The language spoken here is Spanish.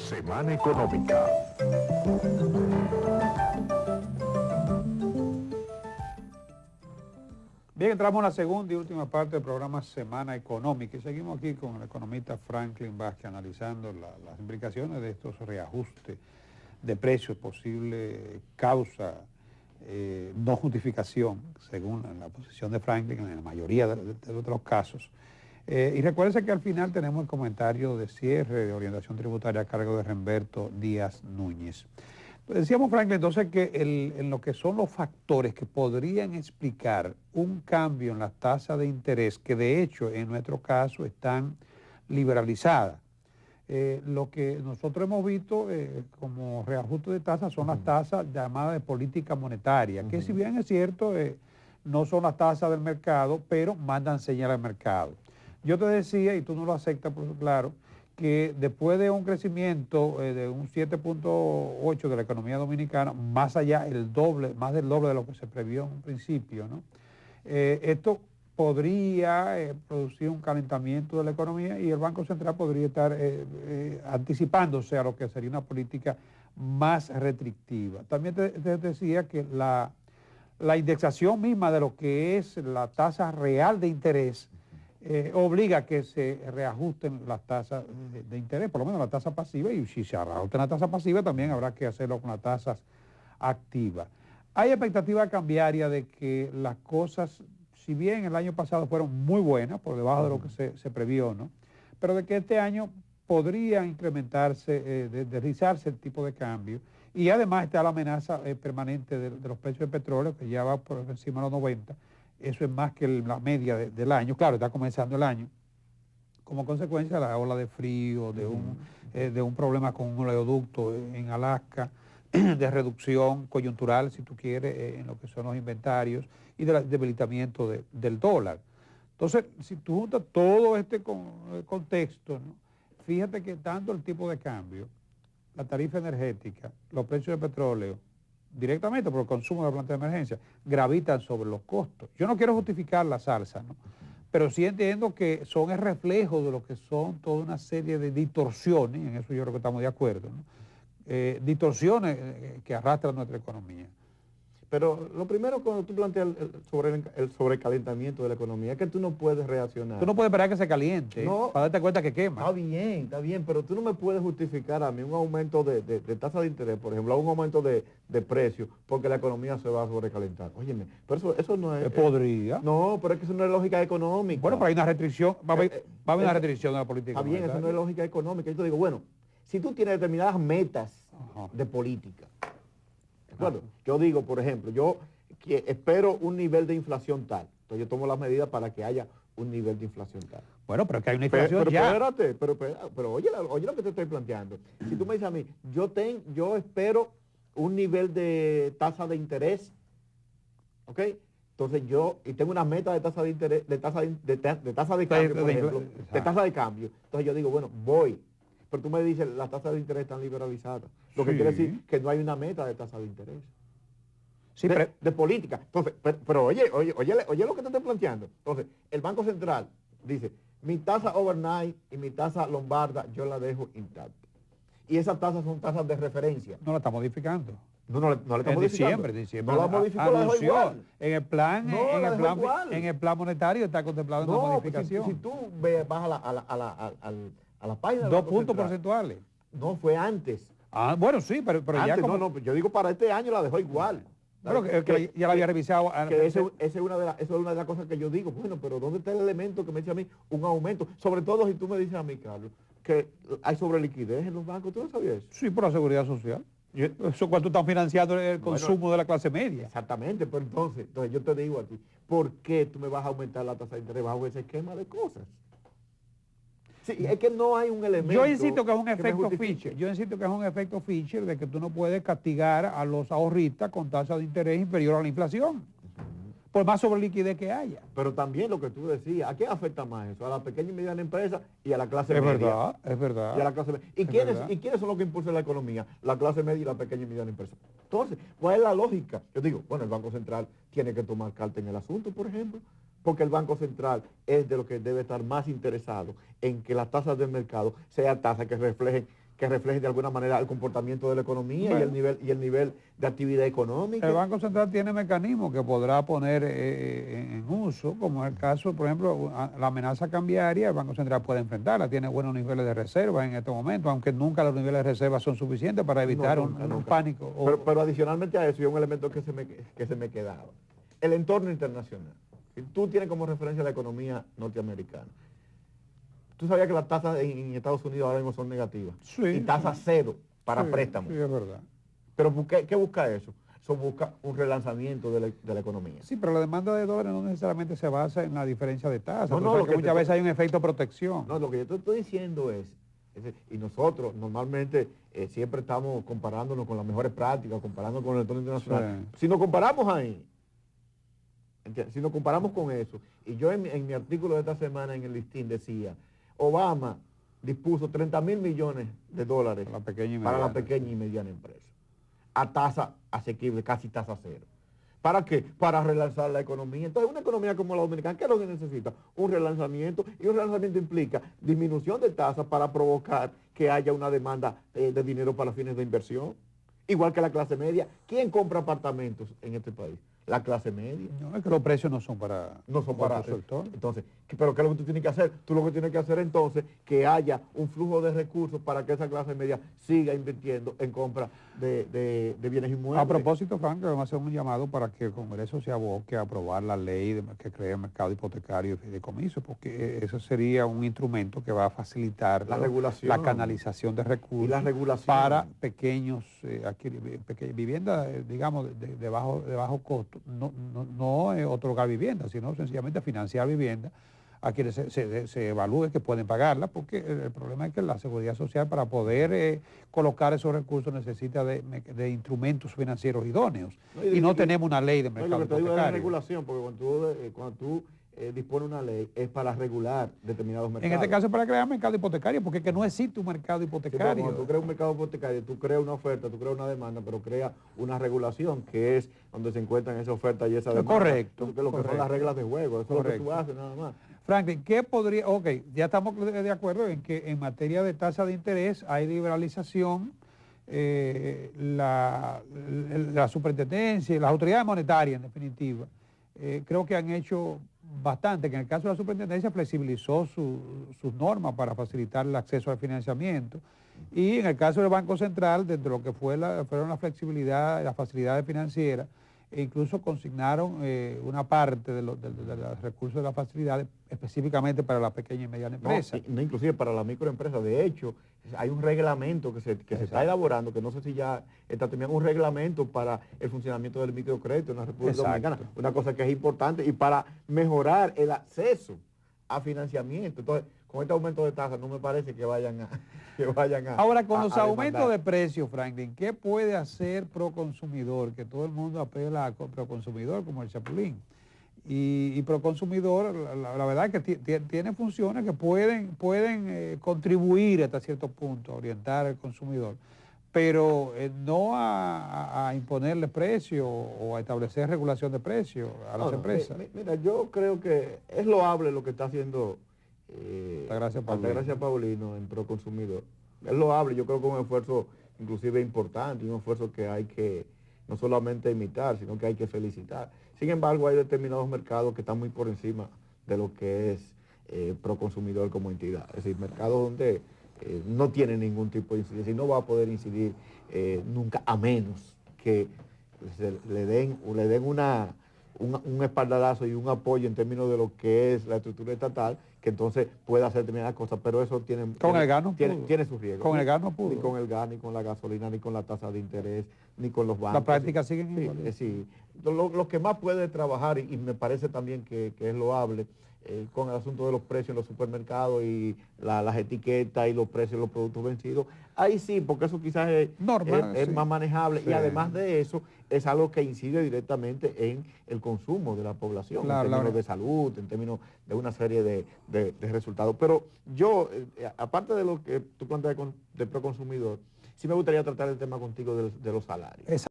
Semana Económica. Bien, entramos en la segunda y última parte del programa Semana Económica y seguimos aquí con el economista Franklin Vázquez analizando las implicaciones de estos reajustes de precios, posible causa, no justificación, según la posición de Franklin en la mayoría de otros casos. Y recuérdense que al final tenemos el comentario de cierre de orientación tributaria a cargo de Remberto Díaz Núñez. Decíamos, Franklin, entonces que en lo que son los factores que podrían explicar un cambio en las tasas de interés, que de hecho en nuestro caso están liberalizadas. Lo que nosotros hemos visto como reajuste de tasas son las tasas llamadas de política monetaria, que si bien es cierto, no son las tasas del mercado, pero mandan señal al mercado. Yo te decía, y tú no lo aceptas, por claro, que después de un crecimiento de un 7.8 de la economía dominicana, más allá, más del doble de lo que se previó en un principio, ¿no? Esto podría producir un calentamiento de la economía y el Banco Central podría estar anticipándose a lo que sería una política más restrictiva. También te decía que la indexación misma de lo que es la tasa real de interés obliga a que se reajusten las tasas de interés, por lo menos la tasa pasiva, y si se reajusta la tasa pasiva también habrá que hacerlo con las tasas activas. Hay expectativa cambiaria de que las cosas, si bien el año pasado fueron muy buenas, por debajo de lo que se previó, ¿no? Pero de que este año podría incrementarse, deslizarse el tipo de cambio, y además está la amenaza permanente de los precios del petróleo, que ya va por encima de los 90. Eso es más que la media del año. Claro, está comenzando el año. Como consecuencia de la ola de frío, de un problema con un oleoducto en Alaska, de reducción coyuntural, si tú quieres, en lo que son los inventarios y del debilitamiento del dólar. Entonces, si tú juntas todo este contexto, ¿no? Fíjate que tanto el tipo de cambio, la tarifa energética, los precios del petróleo, directamente por el consumo de la planta de emergencia, gravitan sobre los costos. Yo no quiero justificar la salsa, ¿no? Pero sí entiendo que son el reflejo de lo que son toda una serie de distorsiones, y en eso yo creo que estamos de acuerdo, ¿no? Distorsiones que arrastran nuestra economía. Pero lo primero cuando tú planteas el sobrecalentamiento de la economía es que tú no puedes reaccionar. Tú no puedes esperar que se caliente, no, para darte cuenta que quema. Está bien, pero tú no me puedes justificar a mí un aumento de tasa de interés, por ejemplo, un aumento de precio, porque la economía se va a sobrecalentar. Óyeme, pero eso no es... Podría. No, pero es que eso no es lógica económica. Bueno, pero hay una restricción, va a haber una restricción de la política monetaria. Está bien, eso no es lógica económica. Yo te digo, bueno, si tú tienes determinadas metas de política, ¿de acuerdo? Yo digo, por ejemplo, yo espero un nivel de inflación tal. Entonces yo tomo las medidas para que haya un nivel de inflación tal. Bueno, pero es que hay una inflación pero ya. Espérate, pero oye lo que te estoy planteando. Si tú me dices a mí, yo espero un nivel de tasa de interés, ¿ok? Entonces y tengo una meta de tasa de interés, de tasa de cambio, por ejemplo, de tasa de cambio. Entonces yo digo, bueno, voy. Pero tú me dices, las tasas de interés están liberalizadas. Lo que quiere decir que no hay una meta de tasa de interés. Sí, de política. Entonces, pero oye lo que te estoy planteando. Entonces, el Banco Central dice, mi tasa overnight y mi tasa lombarda yo la dejo intacta. Y esas tasas son tasas de referencia. No la está modificando. No le está modificando. Diciembre. No la modificó, la dejó igual. En el plan monetario está contemplado una modificación. Si tú vas a la página 2 puntos porcentuales. No, fue antes. Bueno, sí, pero antes, ya como... No, yo digo para este año la dejó igual. Pero que ya la había revisado. Esa es una de las cosas que yo digo. Bueno, pero ¿dónde está el elemento que me dice a mí un aumento? Sobre todo si tú me dices a mí, Carlos, que hay sobreliquidez en los bancos. ¿Tú no sabías eso? Sí, por la seguridad social. Eso cuando tú estás financiando el consumo de la clase media. Exactamente, pero entonces yo te digo a ti, ¿por qué tú me vas a aumentar la tasa de interés bajo ese esquema de cosas? Sí, es que no hay un elemento. Yo insisto que es un efecto Fischer. Yo insisto que es un efecto Fischer de que tú no puedes castigar a los ahorristas con tasa de interés inferior a la inflación, por más sobreliquidez que haya. Pero también lo que tú decías, ¿a qué afecta más eso? A la pequeña y mediana empresa y a la clase media. Es verdad. Y a la clase media. ¿Y quiénes son los que impulsan la economía? La clase media y la pequeña y mediana empresa. Entonces, ¿cuál es la lógica? Yo digo, bueno, el Banco Central tiene que tomar carta en el asunto, por ejemplo. Porque el Banco Central es de lo que debe estar más interesado en que las tasas del mercado sean tasas que reflejen que refleje de alguna manera el comportamiento de la economía Bueno. y el nivel de actividad económica. El Banco Central tiene mecanismos que podrá poner en uso, como es el caso, por ejemplo, la amenaza cambiaria, el Banco Central puede enfrentarla, tiene buenos niveles de reserva en este momento, aunque nunca los niveles de reserva son suficientes para evitar Nunca. un pánico. Pero adicionalmente a eso, hay un elemento que se me quedaba. El entorno internacional. Si tú tienes como referencia la economía norteamericana, tú sabías que las tasas en Estados Unidos ahora mismo son negativas. Sí, y tasas cero para sí, préstamos. Sí, es verdad. Pero ¿qué busca eso? Eso busca un relanzamiento de la economía. Sí, pero la demanda de dólares no necesariamente se basa en la diferencia de tasas. No, lo que muchas veces hay un efecto protección. No, lo que yo te estoy diciendo y nosotros normalmente siempre estamos comparándonos con las mejores prácticas, comparando con el entorno internacional. Sí. Si nos comparamos ahí, si nos comparamos con eso, y yo en mi artículo de esta semana en el listín decía, Obama dispuso 30 mil millones de dólares para la pequeña y mediana empresa, a tasa asequible, casi tasa cero. ¿Para qué? Para relanzar la economía. Entonces, una economía como la dominicana, ¿qué es lo que necesita? Un relanzamiento, y un relanzamiento implica disminución de tasas para provocar que haya una demanda de dinero para fines de inversión. Igual que la clase media. ¿Quién compra apartamentos en este país? La clase media. No, es que los precios no son para el sector. Entonces, ¿pero qué es lo que tú tienes que hacer? Tú lo que tienes que hacer entonces que haya un flujo de recursos para que esa clase media siga invirtiendo en compra de bienes inmuebles. A propósito, Frank, vamos a hacer un llamado para que el Congreso se aboque a aprobar la ley que crea el mercado hipotecario y fideicomiso, porque eso sería un instrumento que va a facilitar la regulación, la canalización de recursos y la regulación para pequeños viviendas, digamos, de bajo costo. No otorgar vivienda, sino sencillamente financiar vivienda a quienes se evalúe que pueden pagarla, porque el problema es que la seguridad social, para poder colocar esos recursos, necesita de instrumentos financieros idóneos. Y no tenemos una ley de mercado hipotecario. Lo que te digo es la regulación, porque cuando tú dispone una ley es para regular determinados mercados. En este caso es para crear mercado hipotecario, porque es que no existe un mercado hipotecario. Sí, cuando tú creas un mercado hipotecario, tú creas una oferta, tú creas una demanda, pero creas una regulación, que es donde se encuentran esa oferta y esa demanda. Correcto. Lo que son las reglas de juego, eso es lo que tú haces nada más. Franklin, ¿qué podría...? Ok, ya estamos de acuerdo en que en materia de tasa de interés hay liberalización, la superintendencia y las autoridades monetarias, en definitiva. Creo que han hecho bastante, que en el caso de la superintendencia flexibilizó sus normas para facilitar el acceso al financiamiento, y en el caso del Banco Central, dentro de lo que fueron la flexibilidad, las facilidades financieras, e incluso consignaron una parte de los recursos de las facilidades específicamente para la pequeña y mediana empresa. No, inclusive para la microempresa. De hecho, hay un reglamento que se está elaborando, que no sé si ya está terminando, un reglamento para el funcionamiento del microcrédito en la República Dominicana. Una cosa que es importante y para mejorar el acceso a financiamiento. Entonces, con este aumento de tasas no me parece que vayan a... Ahora, con los aumentos de precios, Franklin, ¿qué puede hacer Proconsumidor? Que todo el mundo apela a Proconsumidor como el Chapulín. Y Proconsumidor, la verdad es que tiene funciones que pueden contribuir hasta cierto punto a orientar al consumidor, pero no a imponerle precios o a establecer regulación de precios a las empresas. Mira, yo creo que es loable lo que está haciendo Altagracia Paulino en Proconsumidor. Es loable, yo creo que es un esfuerzo inclusive importante, y un esfuerzo que hay que no solamente imitar, sino que hay que felicitar. Sin embargo, hay determinados mercados que están muy por encima de lo que es Proconsumidor como entidad. Es decir, mercados donde no tiene ningún tipo de incidencia y no va a poder incidir nunca, a menos que le den un espaldarazo y un apoyo en términos de lo que es la estructura estatal, que entonces pueda hacer determinadas cosas, pero eso tiene su riesgo. Con el gas no pudo. Ni con el gas, ni con la gasolina, ni con la tasa de interés, ni con los bancos. Las prácticas siguen igual. Sí. Lo que más puede trabajar, y me parece también que es loable, con el asunto de los precios en los supermercados y las etiquetas y los precios de los productos vencidos, ahí sí, porque eso quizás es más manejable, y además de eso es algo que incide directamente en el consumo de la población, en términos de salud, en términos de una serie de resultados. Pero yo, aparte de lo que tú planteas de Proconsumidor, sí me gustaría tratar el tema contigo de los salarios.